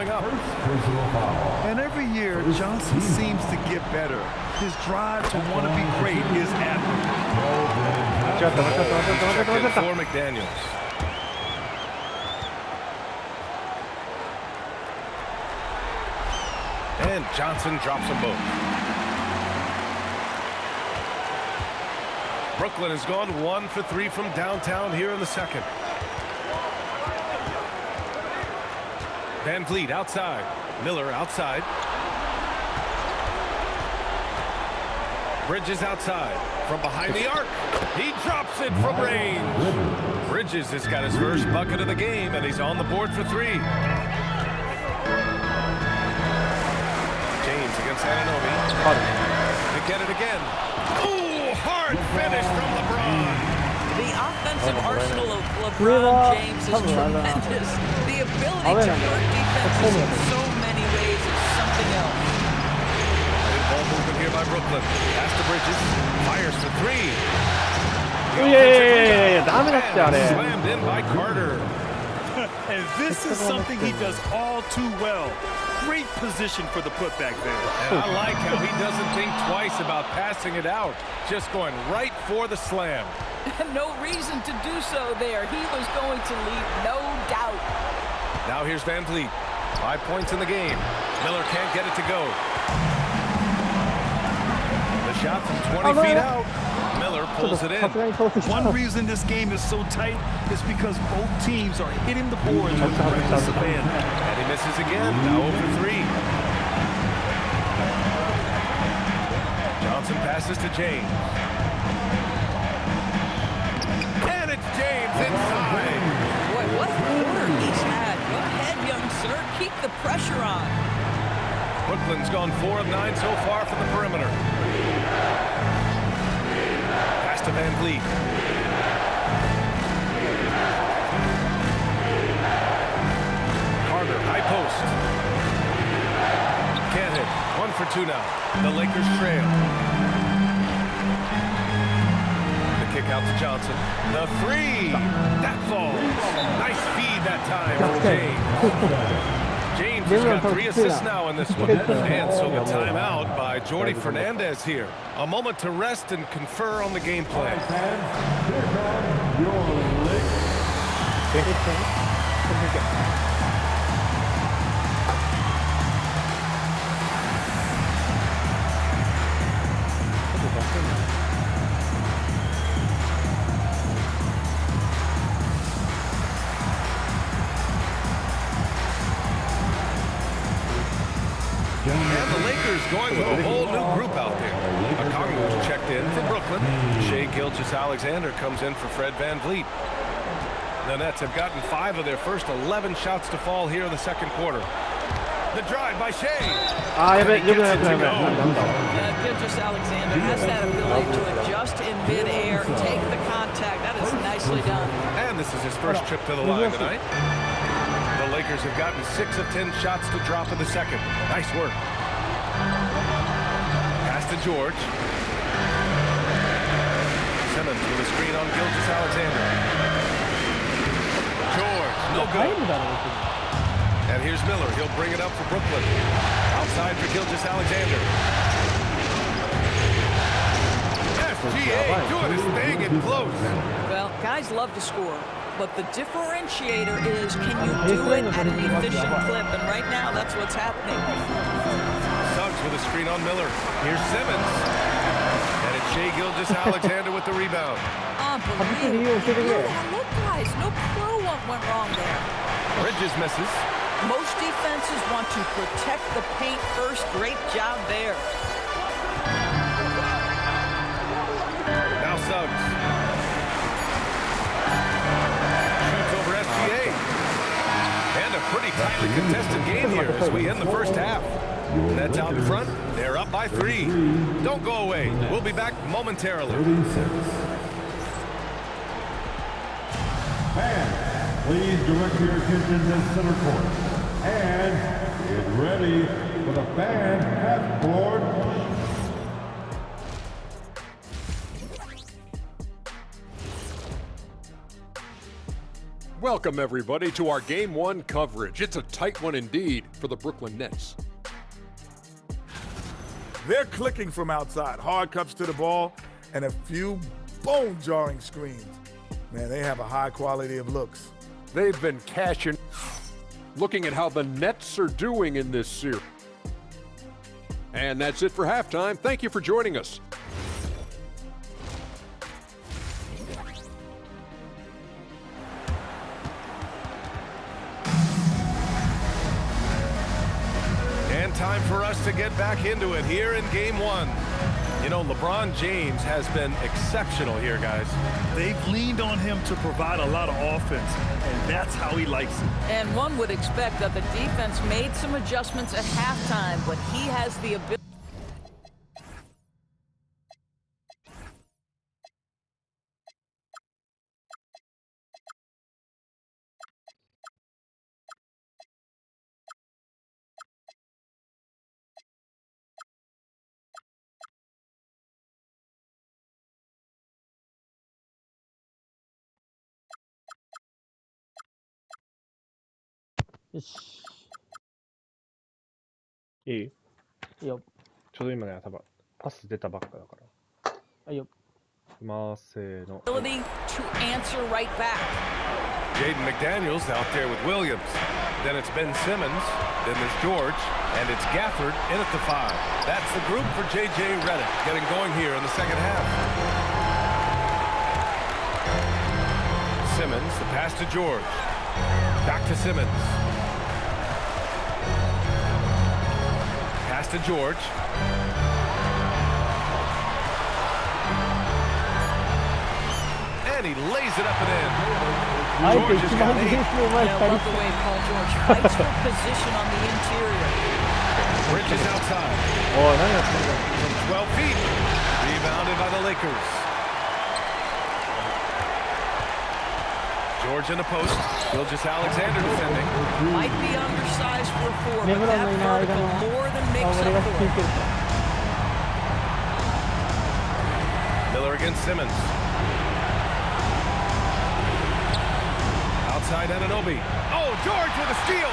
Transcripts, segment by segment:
going up. And every year, Johnson seems to get better. His drive to want to be great is admirable. Check in for McDaniels. And Johnson drops them both. Brooklyn has gone 1 for 3 from downtown here in the second. Van Vliet outside. Miller outside. Bridges outside. From behind the arc. He drops it from range. Bridges has got his first bucket of the game, and he's on the board for 3. James against Anunoby. To get it again. Ooh, hard finish from LeBron. The offensive arsenal of LeBron James is tremendous. The ability to hurt defenses in so many ways is something else. Ball movement here by Brooklyn. Pass to Bridges. Fires for 3. Slammed in by Carter. And this is something he does all too well. Great position for the putback there. And I like how he doesn't think twice about passing it out. Just going right for the slam. No reason to do so there. He was going to leave, no doubt. Now here's Van Vliet. 5 points in the game. Miller can't get it to go. The shot from 20 feet out. Miller pulls it in. One reason this game is so tight is because both teams are hitting the boards with the reckless abandon. And he misses again. Now over 3. Johnson passes to James. And it's James inside. Boy, what quarter he's had. Go ahead, young sir. Keep the pressure on. Brooklyn's gone 4 of 9 so far from the perimeter. Pass to Van Vliet. Carter, high post. Can't hit. 1 for 2 now. The Lakers trail. The kick out to Johnson. The 3. That falls. Nice feed that time from James. James has got 3 assists now in this one. And so the timeout by Jordi Fernandez here. A moment to rest and confer on the game plan. And the Lakers going with a whole new group out there. Okongwu checked in for Brooklyn. Shai Gilgeous-Alexander comes in for Fred Van Vliet. The Nets have gotten 5 of their first 11 shots to fall here in the second quarter. The drive by Shai. Gilgeous-Alexander has that ability to adjust in midair, take the contact. That is nicely done. And this is his first trip to the line tonight. The Lakers have gotten 6 of 10 shots to drop in the second. Nice work. Pass to George. Simmons with a screen on Gilgeous-Alexander. George, no good. And here's Miller. He'll bring it up for Brooklyn. Outside for Gilgeous-Alexander. SGA doing his thing and close. Well, guys love to score, but the differentiator is, can you do it at an efficient clip? And right now, that's what's happening. Suggs with a screen on Miller. Here's Simmons. And it's Shai Gilgeous-Alexander with the rebound. Unbelievable. Look, guys, no pro went wrong there. Bridges misses. Most defenses want to protect the paint first. Great job there. Now Suggs. Shoots over SGA. And a pretty tightly contested game here as we end the first half. Nets out in front. They're up by 3. Don't go away. We'll be back momentarily. And please direct your attention to center court. And get ready for the fan half-court. Welcome, everybody, to our Game 1 coverage. It's a tight one indeed for the Brooklyn Nets. They're clicking from outside, hard cuts to the ball, and a few bone-jarring screens. Man, they have a high quality of looks. They've been cashing. Looking at how the Nets are doing in this series. And that's it for halftime. Thank you for joining us. And time for us to get back into it here in Game 1. You know, LeBron James has been exceptional here, guys. They've leaned on him to provide a lot of offense, and that's how he likes it. And one would expect that the defense made some adjustments at halftime, but he has the ability.いい？いいよ。ちょうど今ね、多分パス出たばっかだから。いいよ。いきます。せーの。Ability to answer right back. Jaden McDaniels out there with Williams. Then it's Ben Simmons. Then there's George. And it's Gafford in at the 5. That's the group for J.J. Redick getting going here in the second half. Simmons, the pass to George. Back to Simmons. Pass to George. And he lays it up and in. George has got 8. I love the way Paul George fights for position on the interior. Bridges outside. おい、何やってんだ。 12 feet. Rebounded by the Lakers. George in the post. Gilgeous Alexander defending. Might be undersized for a 4, but that vertical more than makes up for it. Miller against Simmons. Outside Anunoby. Oh, George with a steal.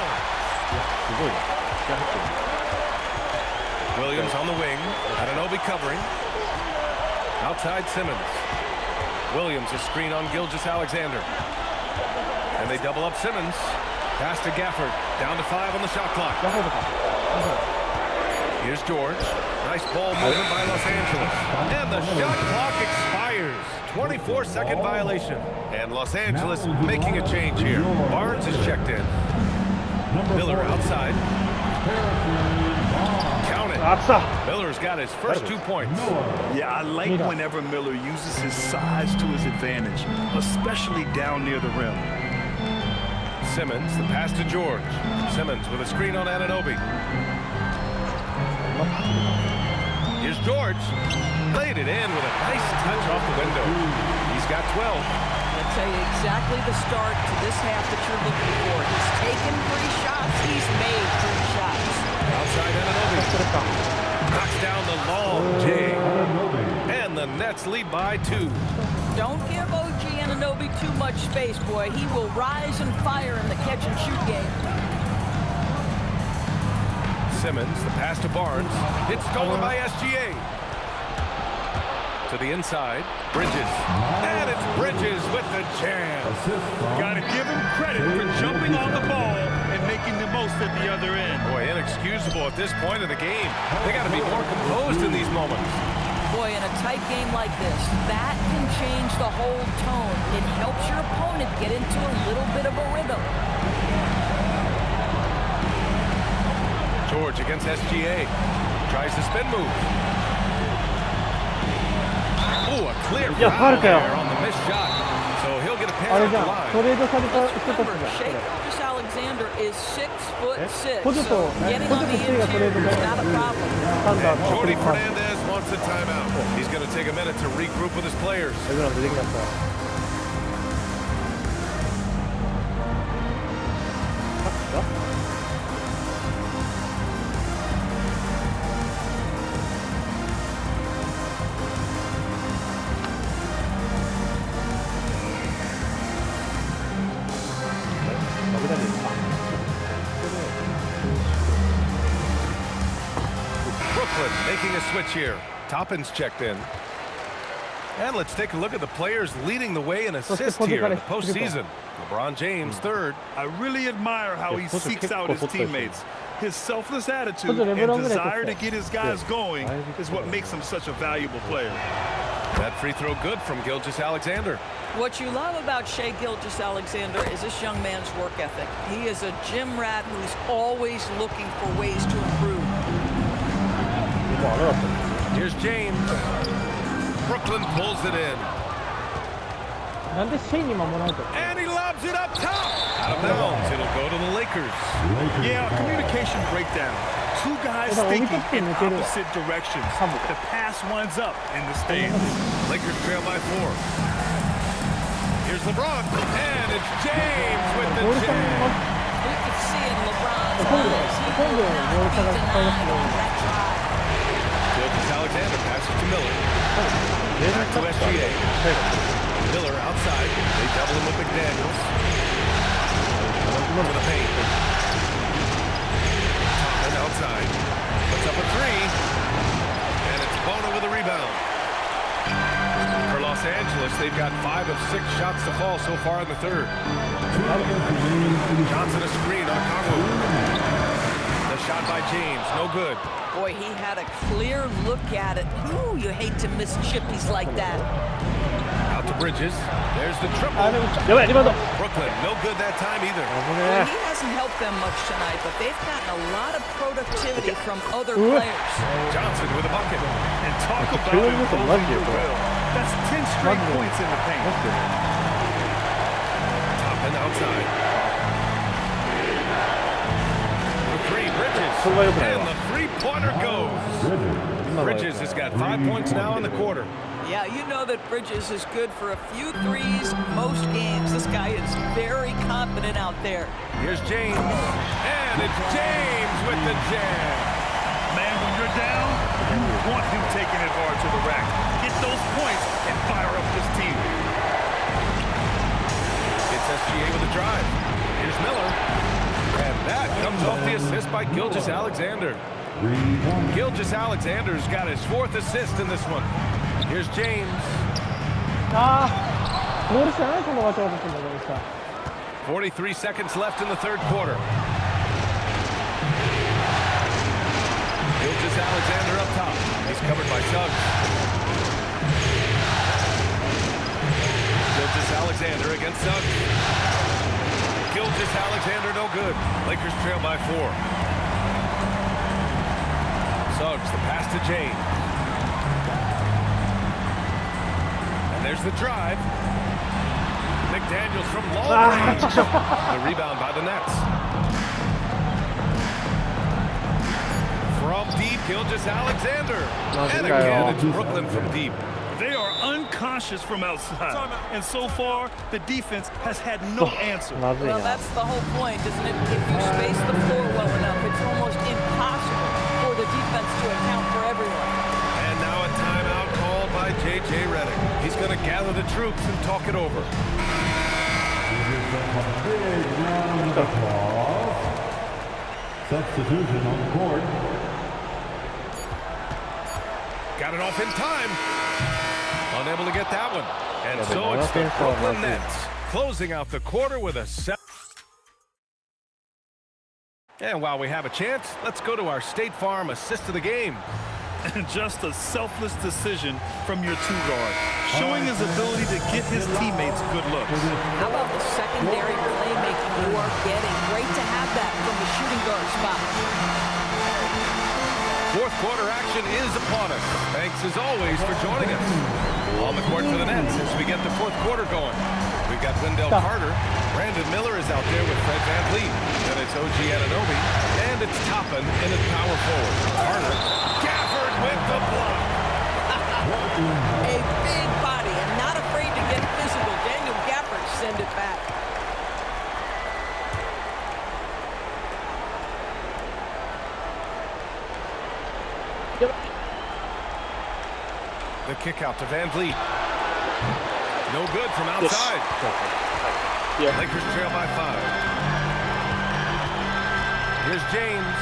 Williams on the wing. Anunoby covering. Outside Simmons. Williams a screen on Gilgeous Alexander. And they double up Simmons. Pass to Gafford. Down to 5 on the shot clock. Here's George. Nice ball movement by Los Angeles. And the shot clock expires. 24-second violation. And Los Angeles making a change here. Barnes is checked in. Miller outside. Count it. Miller's got his first 2 points. Yeah, I like whenever Miller uses his size to his advantage, especially down near the rim. Simmons, the pass to George. Simmons with a screen on Anunoby. Here's George. Laid it in with a nice touch off the window. He's got 12. I'll tell you exactly the start to this half that you're looking for. He's taken 3 shots. He's made 3 shots. Outside Anunoby. Knocks down the long J. And the Nets lead by 2. Don't give OG Anunoby too much space, boy. He will rise and fire in the catch-and-shoot game. Simmons, the pass to Barnes. It's stolen by SGA. To the inside, Bridges. And it's Bridges with the jam. Gotta give him credit for jumping on the ball and making the most at the other end. Boy, inexcusable at this point of the game. They got to be more composed in these moments. Boy, in a tight game like this, that can change the whole tone. It helps your opponent get into a little bit of a rhythm. George against SGA. Tries the spin move. Ooh, a clear foul there on the missed shot. So he'll get a pair at the line. トレードされた人たち Remember, だ。 Shai Gilgeous-Alexander is 6'6", 補助 so とね、 getting 補 on 助 the と C がトレード interior で is not a problem. スタンダー And ド。 Jordy Fernandez wants a timeout. He's going to take a minute to regroup with his players. エブラム出てきました。Brooklyn making a switch here. Toppin's checked in. And let's take a look at the players leading the way in assists here in the postseason. LeBron James, third. I really admire how he 포즈 seeks 꽤 out his 걷었다 teammates. His selfless attitude 포즈 and 레벨업을 desire to 했었어. get his guys going is what makes him such a valuable player. That free throw good from Gilgeous-Alexander. What you love about Shai Gilgeous-Alexander is this young man's work ethic. He is a gym rat who's always looking for ways to improve. 이거 안 해왔다. Here's James. Brooklyn pulls it in. 난 근데 쉐인이만 못하죠. And he lobs it up top. Out of bounds. It'll go to the Lakers. Yeah, communication breakdown. Two guys 그래서 thinking 어디 in 때문에 opposite directions. 하고. The pass winds up in the stands. Lakers trail by 4. Here's LeBron. And it's James with the 모르겠는 jam. 건 You could see in LeBron's 폰드, eyes, he 폰드 would not be 모르겠다가 denied on that drive. Gilgeous-Alexander passes to Miller. Back to SGA. Miller outside. They double him with McDaniels. To the paint. Toppin outside. Puts up a three. And it's Bono with a rebound. For Los Angeles, they've got 5 of 6 shots to fall so far in the third. Johnson a screen on Congo. The shot by James, no good. Boy, he had a clear look at it. Ooh, you hate to miss chippies like that. Out to Bridges. There's the triple. 여보, 리바운드. Brooklyn, no good that time either. Well, he hasn't helped them much tonight, but they've gotten a lot of productivity from other players. Johnson with a bucket. And talk about 좋은 것도 imposing 맞죠, your 그거. will. That's 10 straight points in the paint. Toppin outside. The three, Bridges. 손가락 And 봐요. the three-pointer goes. Bridges has got 5 points now in the quarter. Yeah, you know that Bridges is good for a few threes most games. This guy is very confident out there. Here's James. And it's James with the jam. Man, when you're down, you want him taking it hard to the rack. Get those points and fire up this team. It's SGA with a drive. Here's Miller. And that comes off the assist by Gilgeous-Alexander. Gilgeous-Alexander's got his 4th assist in this one. Here's James. 아, 모르지 않아서 넘어가지고 진짜. 43 seconds left in the third quarter. Gilgeous-Alexander up top. He's covered by Suggs. Gilgeous-Alexander against Suggs. Gilgeous-Alexander no good. Lakers trail by 4. Suggs, the pass to James. And there's the drive. McDaniels from long range. The rebound by the Nets. From deep, Gilgeous-Alexander. And again, it's Brooklyn from deep. They are unconscious from outside. And so far, the defense has had no answer. Well, that's the whole point, isn't it? If you space the floor well enough, it's almost impossible for the defense to account for everyone. And now a timeout called by J.J. Redick. He's going to gather the troops and talk it over. Big round of applause. Substitution on the court. Got it off in time. Unable to get that one. And Yeah, so but it's the nothing for Brooklyn nothing. Nets closing out the quarter with a 7. And while we have a chance, let's go to our State Farm assist of the game. Just a selfless decision from your two-guard, showing his ability to get his teammates good looks. How about the secondary playmaking you are getting? Great to have that from the shooting guard spot. Fourth quarter action is upon us. Thanks as always for joining us. On the court for the Nets as we get the fourth quarter going. We've got Wendell Carter. Brandon Miller is out there with Fred VanVleet. Then it's OG Anunoby. And it's Toppin in his power forward. Carter. Gafford with the block. A big body and not afraid to get physical. Daniel Gafford send it back. The kick out to VanVleet. No good from outside. Lakers trail by 5. Here's James.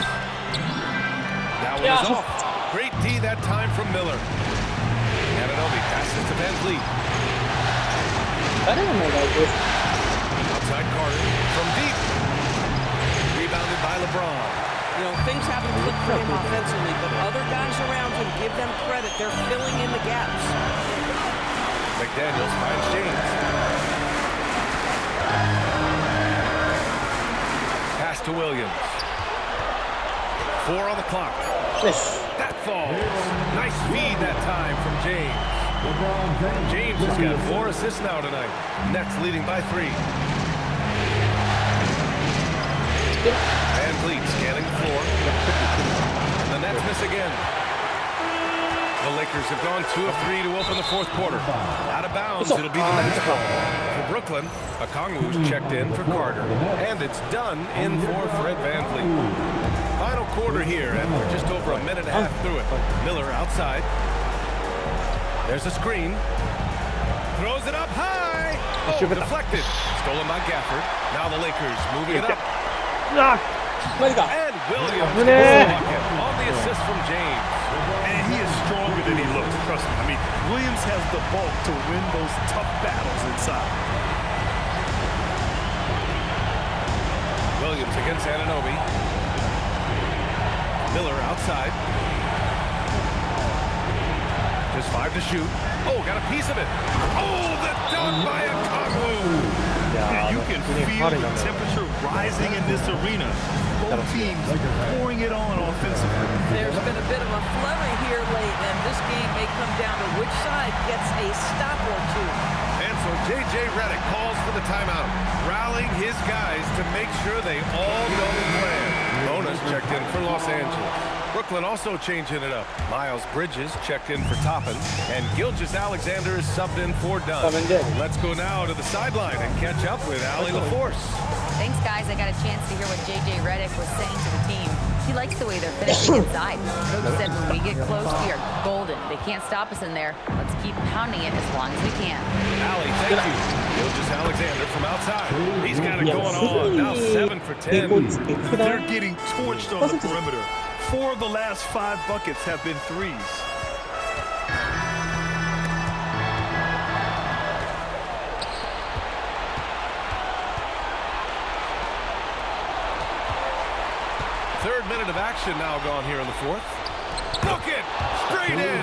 That one is off. Great D that time from Miller. Anunoby passes to Van Vliet. 誰の願いです Outside Carter from deep. Rebounded by LeBron. You know, things haven't clicked for him offensively, but other guys around him, give them credit. They're filling in the gaps. McDaniels finds James. Pass to Williams. 4 on the clock. よし That falls. Nice feed that time from James. James has got 4 assists now tonight. Nets leading by 3. Van Vliet scanning the floor. The Nets miss again. The Lakers have gone 2 of 3 to open the fourth quarter. Out of bounds, it'll be the Nets ball. For Brooklyn, Okongwu's checked in for Carter. And it's done in for Fred Van Vliet. Final quarter here, and we're just over a minute and a half through it. Miller outside. There's a screen. Throws it up high. Oh, deflected. Stolen by Gafford. Now the Lakers moving it up. あマジか And Williams Good. gets the bucket on the assist from James. And he is stronger than he looks, trust me. I mean, Williams has the bulk to win those tough battles inside. Williams against Anunoby. Miller outside. Just 5 to shoot. Oh, got a piece of it. Oh, the dunk by Okongwu. And you can feel the temperature rising in this arena. Both teams pouring it on offensively. There's been a bit of a flurry here late, and this game may come down to which side gets a stop or two. And so J.J. Redick calls for the timeout, rallying his guys to make sure they all know the plan. Bonus checked in for Los Angeles. Brooklyn also changing it up. Miles Bridges checked in for Toppin, and Gilgeous-Alexander is subbed in for Dunn. Let's go now to the sideline and catch up with Allie LaForce. Thanks, guys. I got a chance to hear what J.J. Redick was saying to the team. He likes the way they're finishing inside. Coach said when we get close, we are golden. They can't stop us in there. Let's keep pounding it as long as we can. Allie, thank you. Gilgeous-Alexander from outside. He's got it going on. Now 7 for 10. They're getting torched on the perimeter. 4 of the last 5 buckets have been threes. Third minute of action now gone here in the fourth. Book it! Straight in!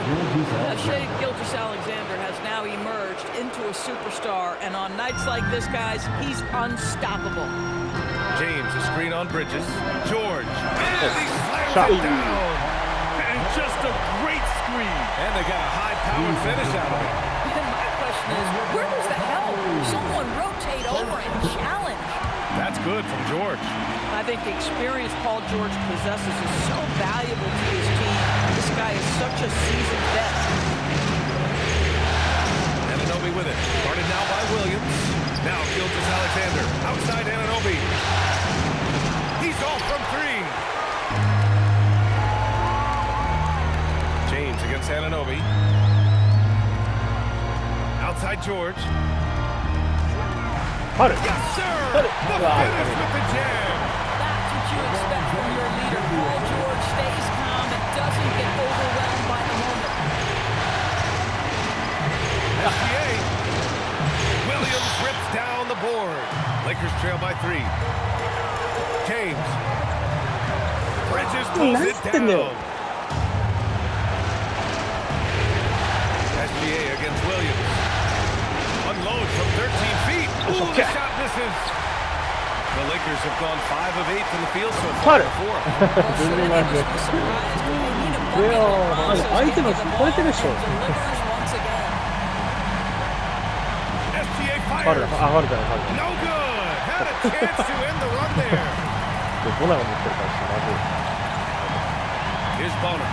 Shai Gilgeous-Alexander has now emerged into a superstar, and on nights like this, guys, he's unstoppable. James, a screen on Bridges. George, and he slams it down. And just a great screen. And they got a high-powered finish out of it. And my question is, where was the help? Someone rotate over and challenge. That's good from George. I think the experience Paul George possesses is so valuable to his team. This guy is such a seasoned vet. Anunoby with it. Guarded now by Williams. Now Gilgeous-Alexander. Outside Anunoby. He's off from 3. James against Anunoby. Outside George. Yes, sir! The finish with the jam. That's what you expect from your leader. Paul George stays calm and doesn't get overwhelmed by the moment. SGA. Williams rips down the board. Lakers trail by 3. James. Bridges pulls it down. SGA against Williams. Unload from 13 feet. Ooh, the shot misses. The Lakers have gone 5 of 8 from the field so far before. SGA fires. No good. Had a chance to end the run there. Here's Boner.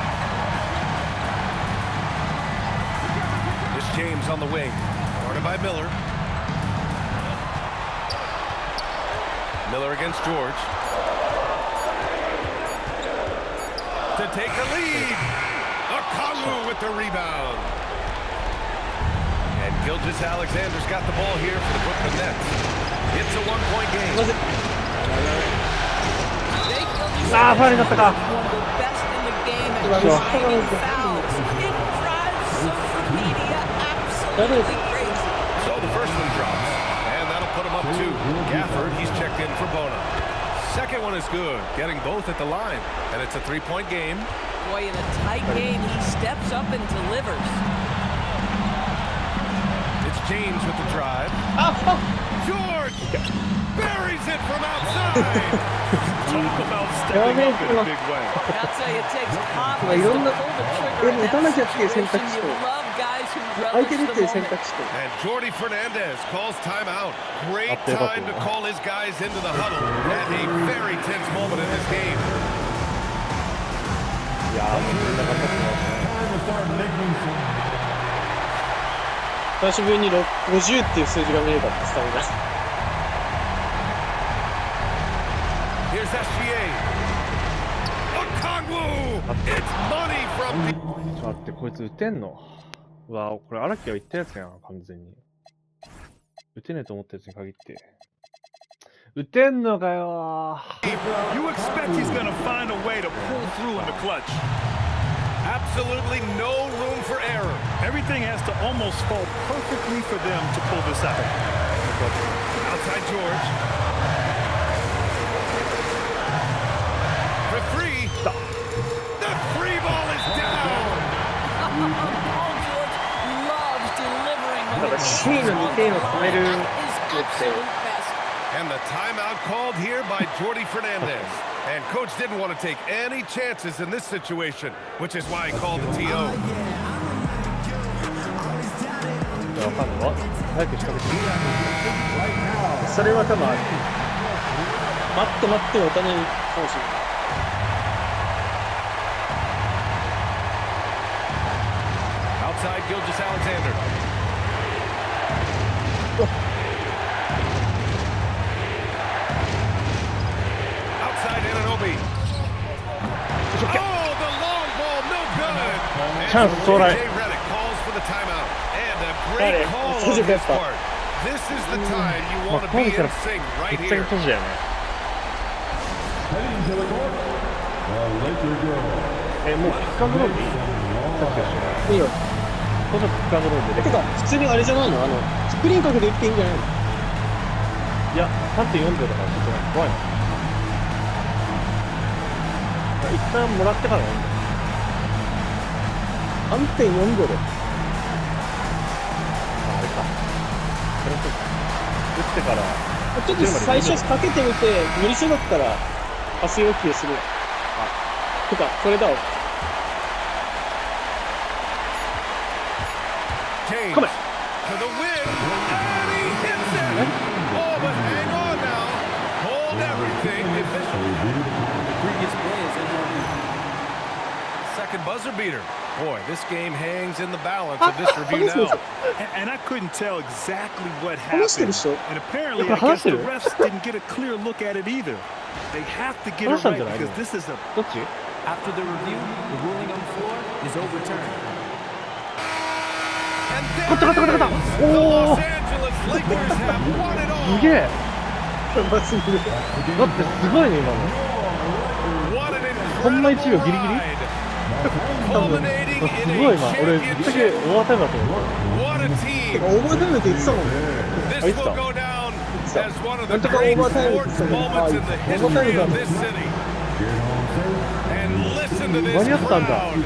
Here's James on the wing. Guarded by Miller. Miller against George. To take the lead. Okongwu with the rebound. And Gilgeous-Alexander's got the ball here for the Brooklyn Nets. It's a 1-point game. One of the best in the game at Finding fouls. It drives social media absolutely crazy. So the first one drops, and that'll put him up 2. Gafford, he's checked in for Bona. Second one is good, getting both at the line, and it's a 3-point game. Boy, in a tight game, he steps up and delivers. It's James with the drive. George buries it from outside. Talk about stepping up in a big way. I'll tell you, it takes confidence to pull the trigger in that situation. You love guys who relish the moment. And Jordy Fernandez calls timeout. Great time to call his guys into the huddle at a very tense moment in this game. いやー、もうみんな頑張ってますね。 Time to start making some. 久しぶりに50っていう数字が見れたってスタミナ。Here's SGA. Okongwu. It's money from the... ちょっと待って、こいつ打てんの？うわ、これ荒木が言ったやつやん、完全に。打てねえと思ったやつに限って。打てんのかよー。 You expect he's gonna find a way to pull through in the clutch. Absolutely no room for error. Everything has to almost fall perfectly for them to pull this out. Outside George. For 3. The free ball is down. Paul George loves delivering when なんか it's シーの2点を止める That is absolute best. And the timeout called here by Jordy Fernandez. And coach didn't want to take any chances in this situation, which is why he called the TO. わかんないわ。早く仕掛けてみる。それは多分ある。待って待ってお金にかもしれない。 Outside Gilgeous Alexander. Outside Anunoby. Oh, the long ball, no good. Chance, And it's all right. J.J. Redick calls for the timeout. And a great call on his part. This is the time you まあ、 want to こう be 見た in ら sync ぶ right っちゃけ here. 閉じだよね。 Heading to the court, the Laker girls. もうピックアンドロールでいい？さっきと一緒に。いいよ。こそピックアンドロールでできる。てか、普通にあれじゃないのスクリーンかけて打っていいんじゃないのいや、3.4 秒だからちょっと怖いな。一旦もらってからなんだよ。 3.4 秒で。あれか。それと打ってから。ちょっと最初かけてみて、無理そうだったら、パス要求する。てか、これだわ。James Come on. to the win, and he hits it. Oh, but hang on now. Hold everything. Previous play is in. Second buzzer beater. Boy, this game hangs in the balance of this review now. And I couldn't tell exactly what 話してる happened. でしょ And apparently, I guess the refs didn't get a clear look at it either. They have to get it right because this is a... どっち？ After the review, the ruling on the floor is overturned. And there it is. The Los Angeles Lakers have won it all. すげえ。バスに入れて。だってすごいね今の。 What an こんな incredible 1秒ギリギリ？ ride. Culminating す in ごい a 今。俺ぶっちゃけ championship. オーバータイムだと思う。 What a て team. か、オーバータイムって言ってたもんね。 This will go down as one of な the んとかオ great ーバータイムって sports 言ってた moments の in the に、オーバータ history イムだ of もん。 this city. And listen to 間 this に合ったんだ。 crowd.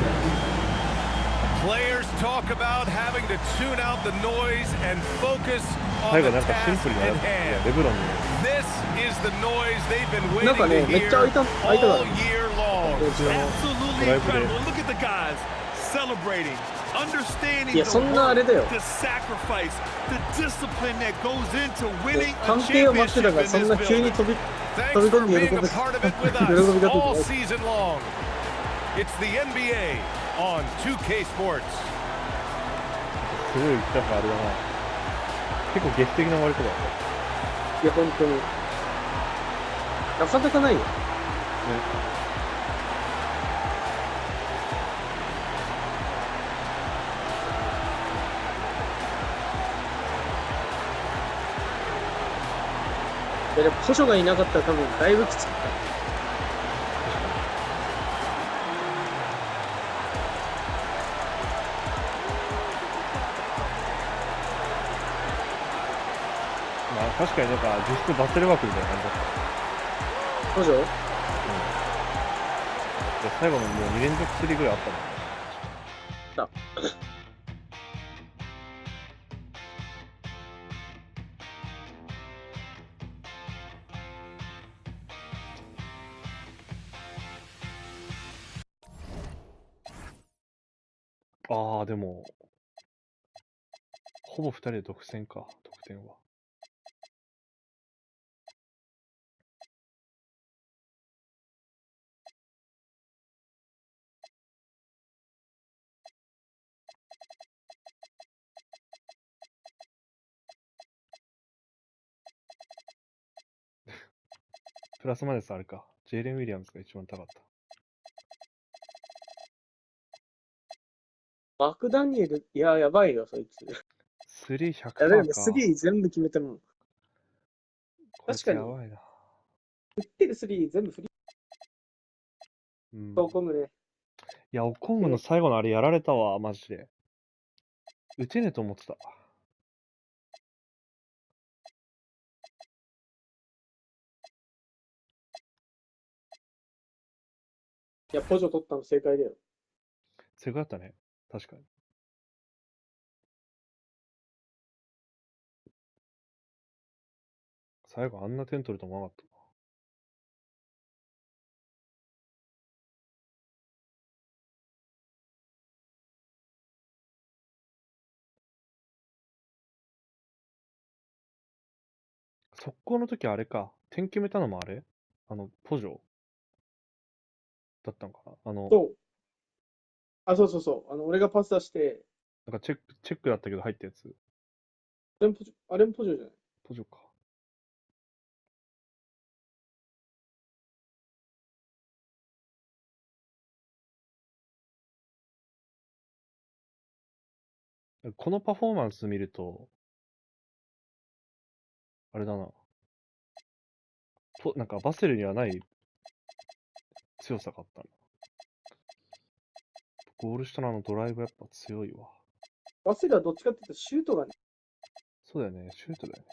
Players talk about having to tune out the noise and focus 最 on 後 the なんかシン task プルに at なる。いや hand. レブロンに。 This is the noise they've been なんか waiting ね、 to めっちゃ hear 開いただ all year long. Absolutely incredible. Look at the guys celebrating, understanding いや、そんなあれだよ。 the sacrifice, the discipline that goes into winning a 判定を待ってた championship から、 in そん this な急に building. 飛び Thanks 込 for んで being 喜 a び part of it with 喜びが us all 出て season long. It's the NBA on 2K Sports. すごいなんかあれだな。結構劇的な終わり方だ。いや、本当に。なかなかないよ。いや、でも、古書がいなかったら多分、だいぶきつかった。確かになんか実質バッテルワークみたいな感じだった。補助？で最後のもう2連続スリーぐらいあったもんね。ああ、でも、ほぼ2人で独占か、得点は。プラスマイナスあれか。ジェイレン・ウィリアムズが一番高かった。マクダニエル、いや、やばいよ、そいつ。スリー100%やべえね、か。スリー全部決めてもん。こいつやばいな。打ってるスリー全部フリうん。ー。オコングね。いや、オコングの最後のあれやられたわ、マジで。打てねえと思ってた。いや、ポジョ取ったの正解だよ。正解だったね。確かに。最後あんな点取ると思わなかった。速攻の時あれか。点決めたのもあれポジョだったのかなそう。あ、そうそうそう。俺がパス出して、なんかチェックだったけど入ったやつ。あれもポジョじゃない？ポジョか。このパフォーマンス見ると、あれだな。なんかバセルにはない強さがあったな。ゴール下のドライブやっぱ強いわ。バセルはどっちかっていうとシュートがね。そうだよね、シュートだよね。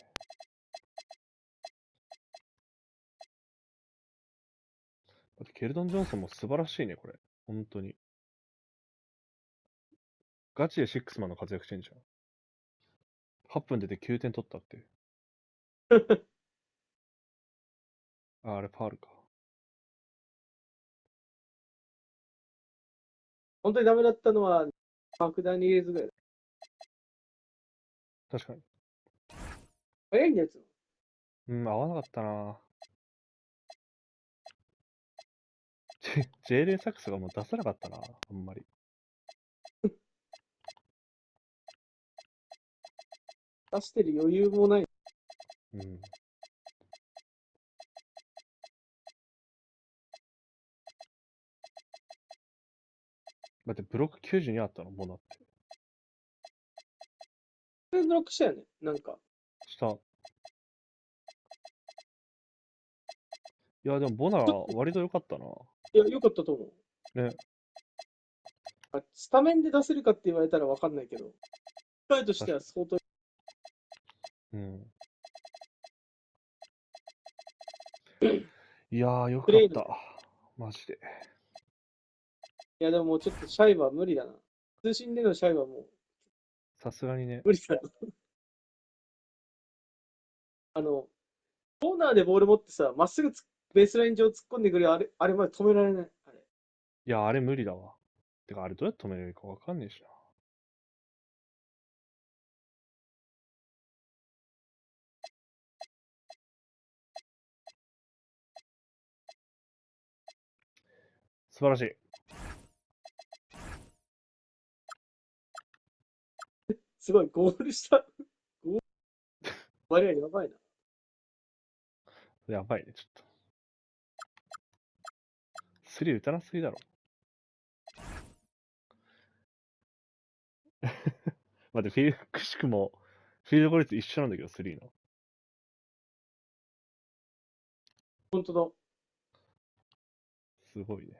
だってケルドン・ジョンソンも素晴らしいね、これ。本当に。ガチでシックスマンの活躍してんじゃん。8分出て9点取ったって。あれファールか。本当にダメだったのは、マクダニエルズぐらい。確かに。早いんだよ、つ。合わなかったな。ジェイレン・サックスがもう出さなかったな、あんまり。出してる余裕もない。うん。だってブロック92あったのもうなって。ブロックしたよね、なんか。した。いや、でもボナー割と良かったな。いや、良かったと思う。ね。スタメンで出せるかって言われたら分かんないけど、機会としては相当。うん。いやー、よかった。マジで。いや、でももうちょっとシャイは無理だな。通信でのシャイはもう。さすがにね。無理だな。コーナーでボール持ってさ、まっすぐベースライン上突っ込んでくるあれまで止められない。あれ。いや、あれ無理だわ。てか、あれどうやって止めれるかわかんねえしな。素晴らしい。すごい、ゴールした。割合やばいな。やばいね、ちょっと。スリー打たなすぎだろ。待って、くしくも、フィールドゴ率一緒なんだけど、スリーの。本当だ。すごいね。